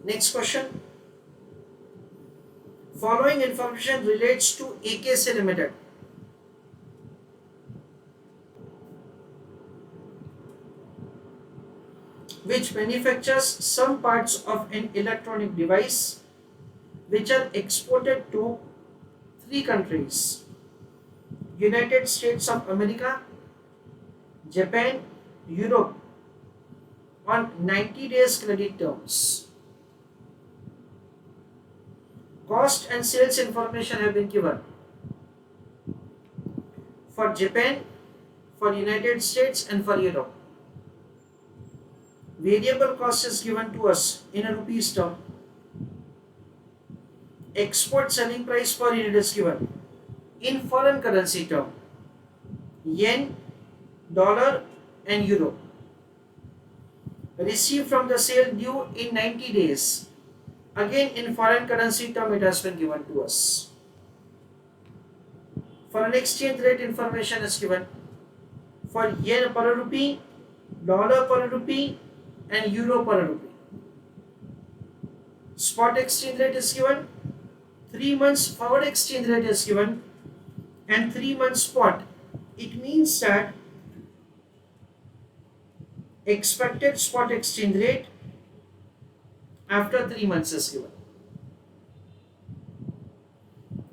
Next question. Following information relates to AKC Ltd, which manufactures some parts of an electronic device which are exported to three countries: United States of America, Japan, Europe, on 90 days credit terms. Cost and sales information have been given for Japan, for United States and for Europe. Variable cost is given to us in a rupees term. Export selling price per unit is given in foreign currency term: yen, dollar and euro. Received from the sale due in 90 days. Again in foreign currency term it has been given to us. Foreign exchange rate information is given for yen per rupee, dollar per rupee and euro per rupee. Spot exchange rate is given, 3 months forward exchange rate is given and 3 months spot. It means that expected spot exchange rate after 3 months is given.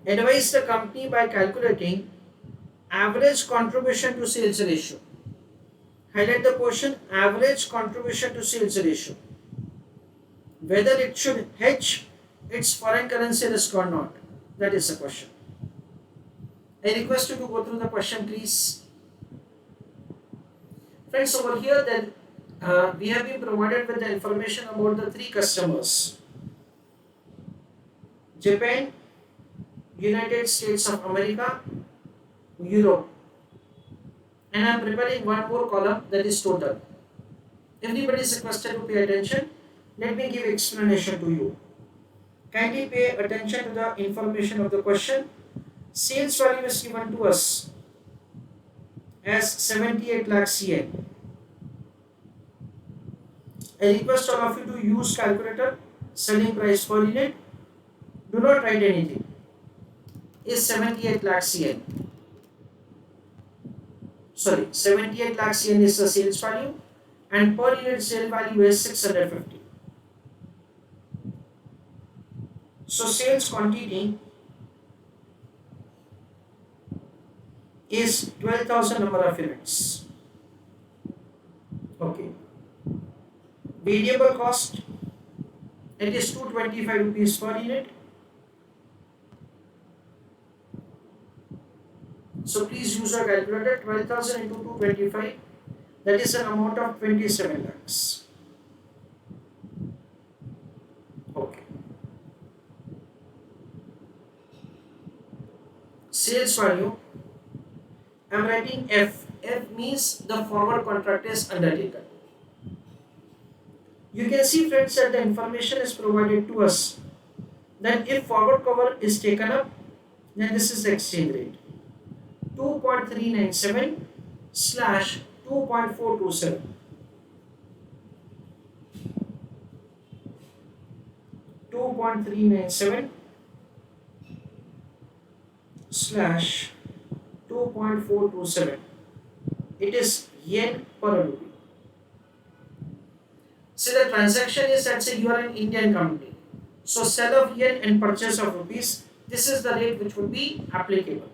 Advise the company by calculating average contribution to sales ratio. Highlight the question: average contribution to sales ratio. Whether it should hedge its foreign currency risk or not. That is the question. I request you to go through the question, please. Friends, over here then we have been provided with the information about the three customers: Japan, United States of America, Europe. And I am preparing one more column, that is total. Everybody is requested to pay attention. Let me give explanation to you. Kindly pay attention to the information of the question. Sales value is given to us as 78 lakhs yen. I request all of you to use calculator. Selling price per unit, do not write anything, is 78 lakhs yen. Sorry, 78 lakhs yen is the sales value and per unit sale value is 650. So sales quantity is 12,000 number of units. Okay. Variable cost, it is 225 rupees per unit. So please use your calculator. 12,000 into 225, that is an amount of 27 lakhs. Okay. Sales value, I am writing F. F means the forward contract is undertaken. You can see, friends, that the information is provided to us that if forward cover is taken up, then this is the exchange rate: 2.397 slash 2.427. 2.397 slash 2.427. It is yen per rupee. See, the transaction is, let's say you are an Indian company. So sell of yen and purchase of rupees, this is the rate which would be applicable.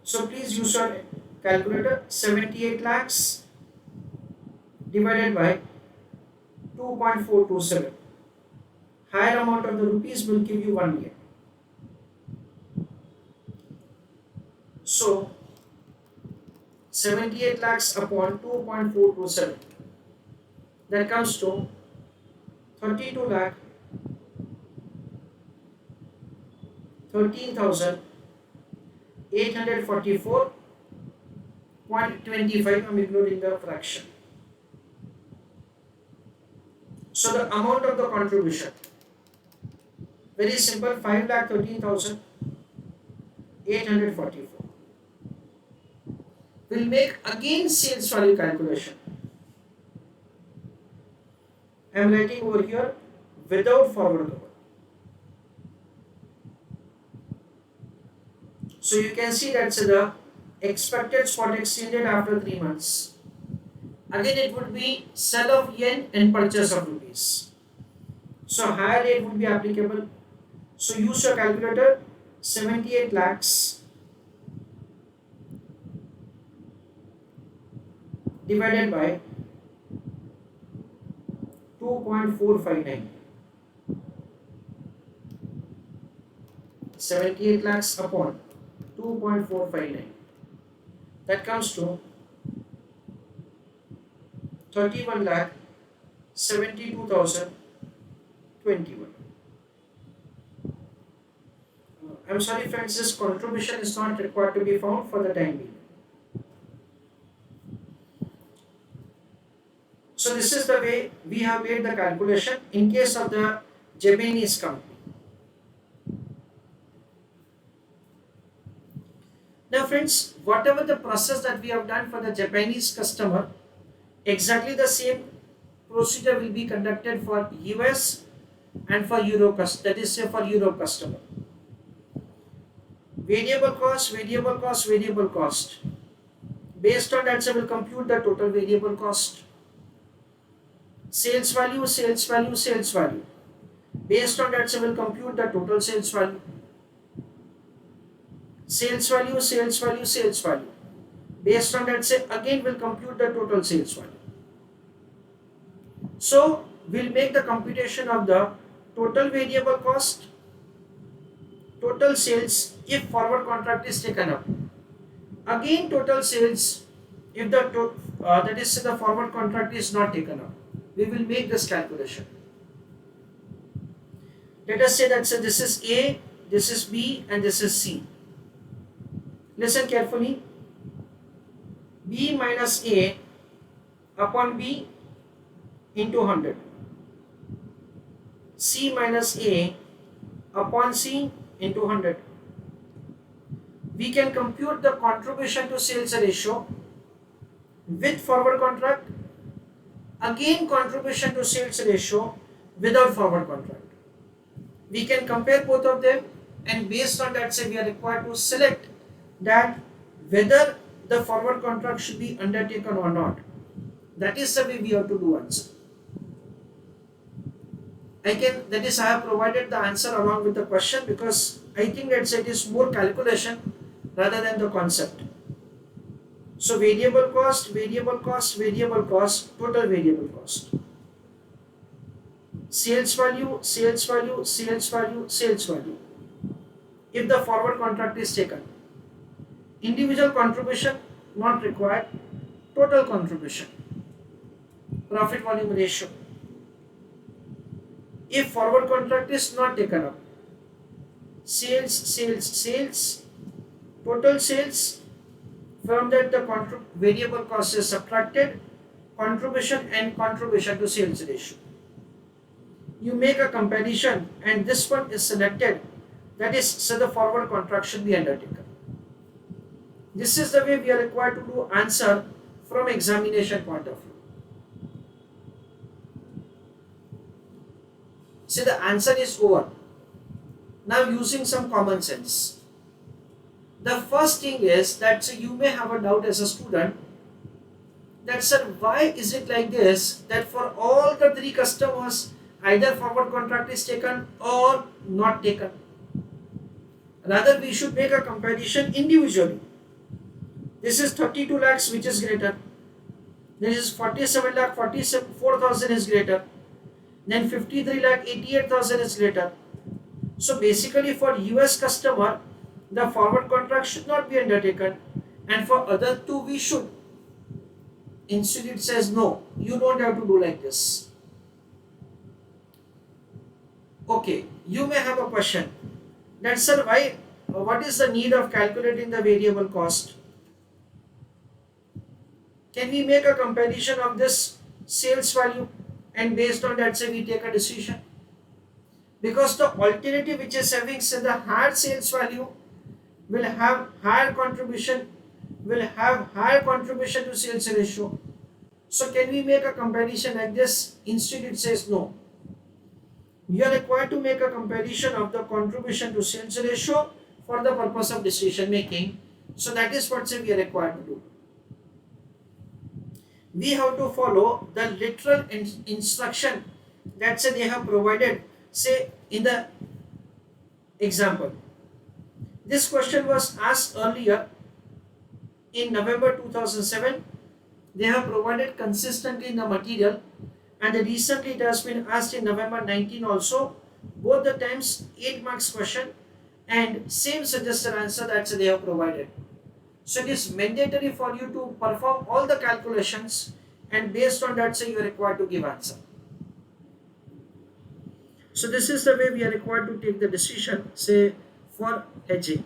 So please use your calculator. 78 lakhs divided by 2.427. Higher amount of the rupees will give you 1 yen. So 78 lakhs upon 2.427, that comes to 32 lakh 13,844.25. I'm ignoring the fraction. So the amount of the contribution, very simple, 5,13,844. We'll make again sales value calculation. am writing over here without forward cover. So you can see that's the expected spot exchange rate after 3 months. Again, it would be sell of yen and purchase of rupees. So higher rate would be applicable. So use your calculator. 78 lakhs divided by 2.459. 78 lakhs upon 2.459. That comes to 31 lakh 72,021. I'm sorry friends, this contribution is not required to be found for the time being. So this is the way we have made the calculation in case of the Japanese company. Now friends, whatever the process that we have done for the Japanese customer, exactly the same procedure will be conducted for US and for Euro customer, that is for Euro customer. Variable cost, variable cost, variable cost. Based on that, we will compute the total variable cost. Sales value, sales value, sales value. Based on that, we will compute the total sales value. Sales value, sales value, sales value. Based on that, again we'll compute the total sales value. So we'll make the computation of the total variable cost, total sales if forward contract is taken up. Again total sales if the that is the forward contract is not taken up. We will make this calculation. Let us say that this is A, this is B, and this is C. Listen carefully. B minus A upon B into 100. C minus A upon C into 100. We can compute the contribution to sales ratio with forward contract. Again contribution to sales ratio without forward contract. We can compare both of them, and based on that we are required to select that whether the forward contract should be undertaken or not. That is the way we have to do answer. I have provided the answer along with the question because I think that it is more calculation rather than the concept. So variable cost, variable cost, variable cost, total variable cost. Sales value, sales value, sales value, sales value. If the forward contract is taken. Individual contribution not required, total contribution. Profit volume ratio. If forward contract is not taken up, sales, sales, sales, total sales, from that the variable cost is subtracted, contribution and contribution to sales ratio. You make a comparison and this one is selected, that is, so the forward contract should be undertaken. This is the way we are required to do answer from examination point of view. See, the answer is over. Now using some common sense. The first thing is that you may have a doubt as a student that sir, why is it like this that for all the three customers either forward contract is taken or not taken. Rather we should make a comparison individually. This is 32 lakhs which is greater. This is 47 lakh 44,000 is greater. Then 53 lakh 88,000 is greater. So basically for US customer, the forward contract should not be undertaken, and for other two we should. Institute says no, you don't have to do like this. Okay, you may have a question that sir, why? What is the need of calculating the variable cost? Can we make a comparison of this sales value and based on that say we take a decision? Because the alternative which is having say the higher sales value will have higher contribution to sales ratio. So can we make a comparison like this? Instead it says no. You are required to make a comparison of the contribution to sales ratio for the purpose of decision making. So that is what we are required to do. We have to follow the literal instruction that they have provided, say in the example. This question was asked earlier in November 2007. They have provided consistently in the material, and recently it has been asked in November 19 also. Both the times 8 marks question and same suggested answer that they have provided. So it is mandatory for you to perform all the calculations, and based on that you are required to give answer. So this is the way we are required to take the decision, say for hedging.